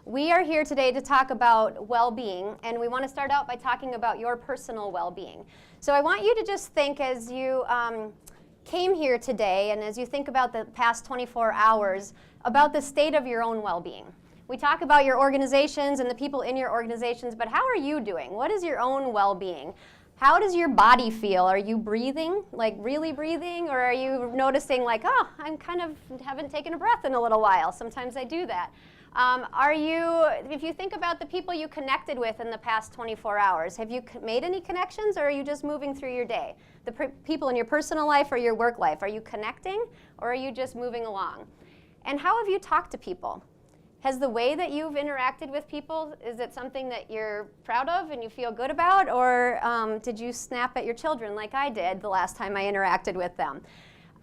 We are here today to talk about well-being, and we want to start out by talking about your personal well-being. So I want you to just think as you came here today and as you think about the past 24 hours about the state of your own well-being. We talk about your organizations and the people in your organizations, but how are you doing? What is your own well-being? How does your body feel? Are you breathing, like really breathing, or are you noticing like, oh, I'm kind of haven't taken a breath in a little while? Sometimes I do that. If you think about the people you connected with in the past 24 hours, have you made any connections, or are you just moving through your day? The people in your personal life or your work life, are you connecting, or are you just moving along? And how have you talked to people? Has the way that you've interacted with people, is it something that you're proud of and you feel good about, or did you snap at your children like I did the last time I interacted with them?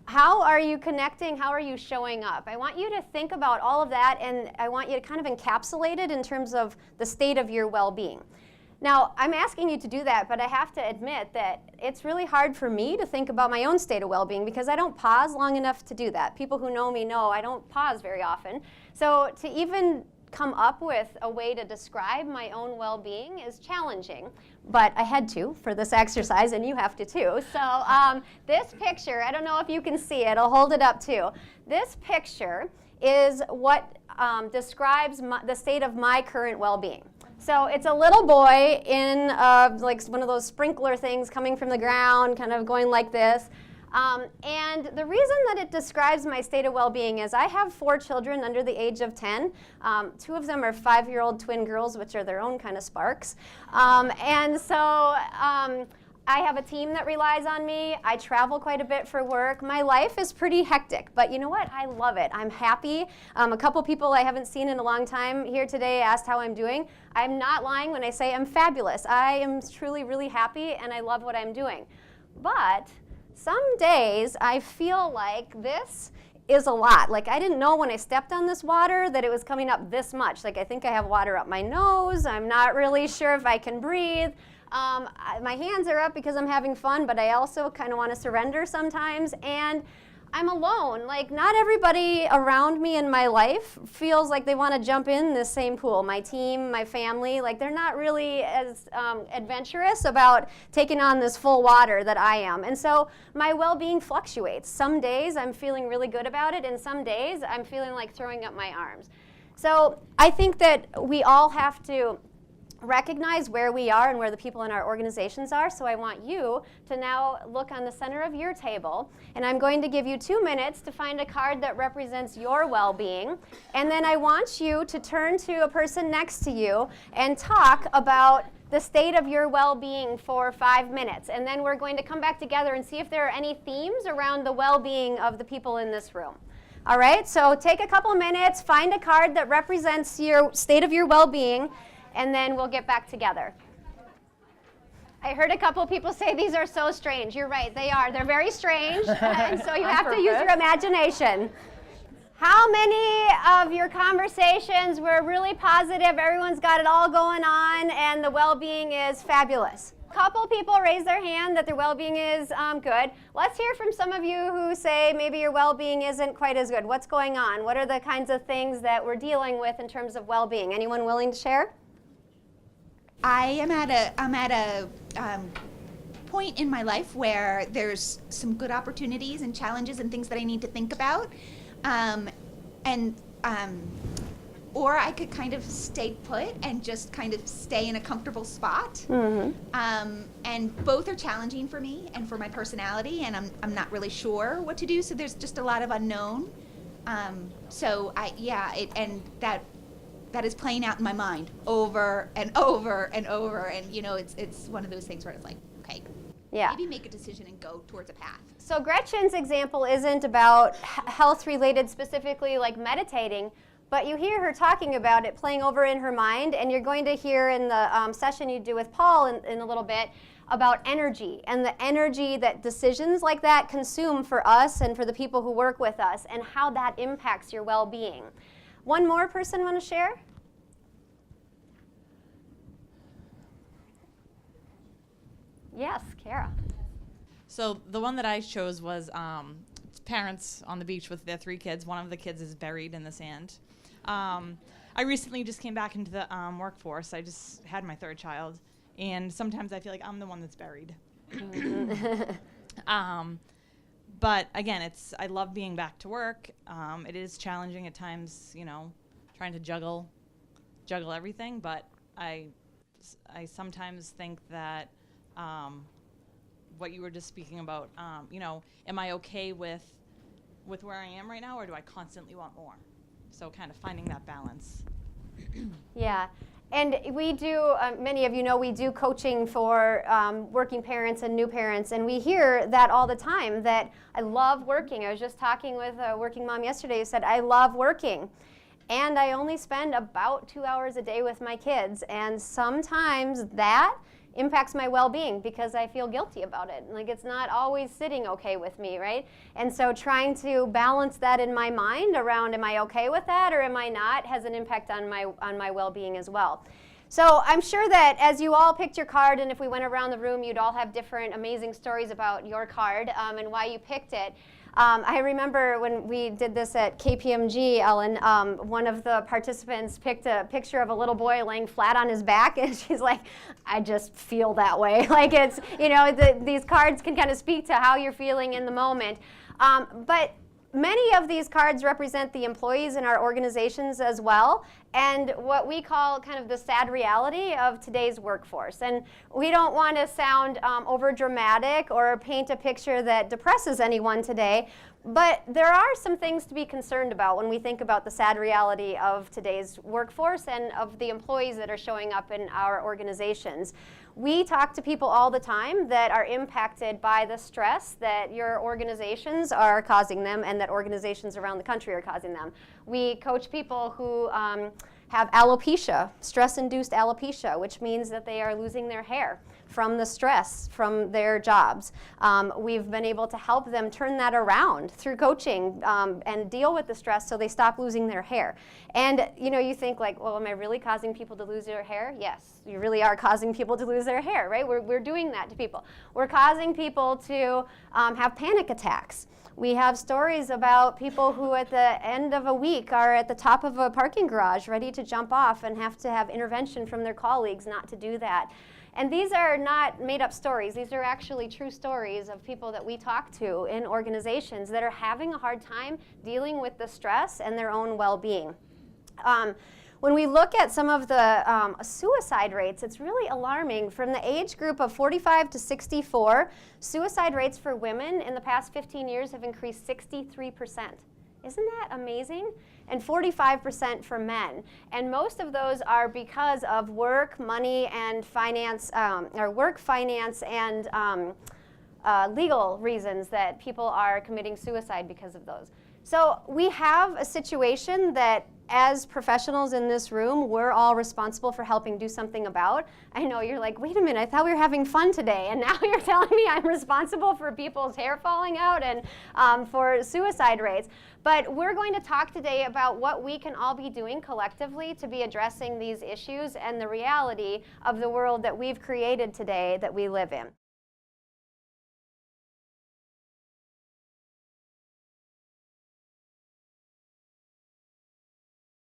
How are you connecting? How are you showing up? I want you to think about all of that, and I want you to kind of encapsulate it in terms of the state of your well-being. Now, I'm asking you to do that, but I have to admit that it's really hard for me to think about my own state of well-being because I don't pause long enough to do that. People who know me know I don't pause very often. So to even come up with a way to describe my own well-being is challenging, but I had to for this exercise, and you have to too. So this picture, I don't know if you can see it, I'll hold it up too. This picture is what describes the state of my current well-being. So it's a little boy in like one of those sprinkler things coming from the ground, kind of going like this. And the reason that it describes my state of well-being is I have 4 children under the age of 10. 2 of them are 5-year-old twin girls, which are their own kind of sparks. And so I have a team that relies on me. I travel quite a bit for work. My life is pretty hectic, but you know what? I love it. I'm happy. A couple people I haven't seen in a long time here today asked how I'm doing. I'm not lying when I say I'm fabulous. I am truly really happy, and I love what I'm doing. But some days I feel like this is a lot. Like I didn't know when I stepped on this water that it was coming up this much. Like I think I have water up my nose. I'm not really sure if I can breathe. My hands are up because I'm having fun, but I also kind of want to surrender sometimes. And I'm alone. Like not everybody around me in my life feels like they want to jump in this same pool. My team, my family, like they're not really as adventurous about taking on this full water that I am. And so my well-being fluctuates. Some days I'm feeling really good about it, and some days I'm feeling like throwing up my arms. So I think that we all have to recognize where we are and where the people in our organizations are. So I want you to now look on the center of your table, and I'm going to give you 2 minutes to find a card that represents your well-being, and then I want you to turn to a person next to you and talk about the state of your well-being for 5 minutes, and then we're going to come back together and see if there are any themes around the well-being of the people in this room. All right, so take a couple minutes, find a card that represents your state of your well-being, and then we'll get back together. I heard a couple of people say these are so strange. You're right, they are. They're very strange, and so you have to use your imagination. How many of your conversations were really positive, everyone's got it all going on, and the well-being is fabulous? A couple people raise their hand that their well-being is good. Let's hear from some of you who say maybe your well-being isn't quite as good. What's going on? What are the kinds of things that we're dealing with in terms of well-being? Anyone willing to share? I'm at a point in my life where there's some good opportunities and challenges and things that I need to think about, or I could kind of stay put and just kind of stay in a comfortable spot. Mm-hmm. And both are challenging for me and for my personality, and I'm not really sure what to do. So there's just a lot of unknown. That is playing out in my mind over and over and over, and you know, it's one of those things where it's like, okay, yeah, maybe make a decision and go towards a path. So Gretchen's example isn't about health related, specifically like meditating, but you hear her talking about it playing over in her mind, and you're going to hear in the session you do with Paul in a little bit about energy and the energy that decisions like that consume for us and for the people who work with us, and how that impacts your well-being. One more person want to share? Yes, Kara. So the one that I chose was parents on the beach with their 3 kids. One of the kids is buried in the sand. I recently just came back into the workforce. I just had my third child, and sometimes I feel like I'm the one that's buried. But again, I love being back to work. It is challenging at times, you know, trying to juggle everything. But I sometimes think that what you were just speaking about, you know, am I okay with where I am right now, or do I constantly want more? So kind of finding that balance. Yeah. And we do, many of you know, we do coaching for working parents and new parents, and we hear that all the time, that I love working. I was just talking with a working mom yesterday who said, I love working, and I only spend about 2 hours a day with my kids, and sometimes that impacts my well-being because I feel guilty about it. Like, it's not always sitting okay with me, right? And so trying to balance that in my mind around, am I okay with that or am I not, has an impact on my well-being as well. So I'm sure that as you all picked your card, and if we went around the room, you'd all have different amazing stories about your card and why you picked it. I remember when we did this at KPMG, Ellen, one of the participants picked a picture of a little boy laying flat on his back, and she's like, I just feel that way. Like, it's, you know, these cards can kind of speak to how you're feeling in the moment. But many of these cards represent the employees in our organizations as well, and what we call kind of the sad reality of today's workforce. And we don't want to sound over dramatic or paint a picture that depresses anyone today, but there are some things to be concerned about when we think about the sad reality of today's workforce and of the employees that are showing up in our organizations. We talk to people all the time that are impacted by the stress that your organizations are causing them and that organizations around the country are causing them. We coach people who have alopecia, stress-induced alopecia, which means that they are losing their hair from the stress from their jobs. We've been able to help them turn that around through coaching and deal with the stress so they stop losing their hair. And you know, you think like, well, am I really causing people to lose their hair? Yes, you really are causing people to lose their hair, right? We're doing that to people. We're causing people to have panic attacks. We have stories about people who at the end of a week are at the top of a parking garage ready to jump off and have to have intervention from their colleagues not to do that. And these are not made-up stories. These are actually true stories of people that we talk to in organizations that are having a hard time dealing with the stress and their own well-being. When we look at some of the suicide rates, it's really alarming. From the age group of 45 to 64, suicide rates for women in the past 15 years have increased 63%. Isn't that amazing? And 45% for men. And most of those are because of work, money, and finance, or work, finance, and legal reasons that people are committing suicide because of those. So we have a situation that as professionals in this room, we're all responsible for helping do something about. I know you're like, wait a minute, I thought we were having fun today, and now you're telling me I'm responsible for people's hair falling out and for suicide rates. But we're going to talk today about what we can all be doing collectively to be addressing these issues and the reality of the world that we've created today that we live in.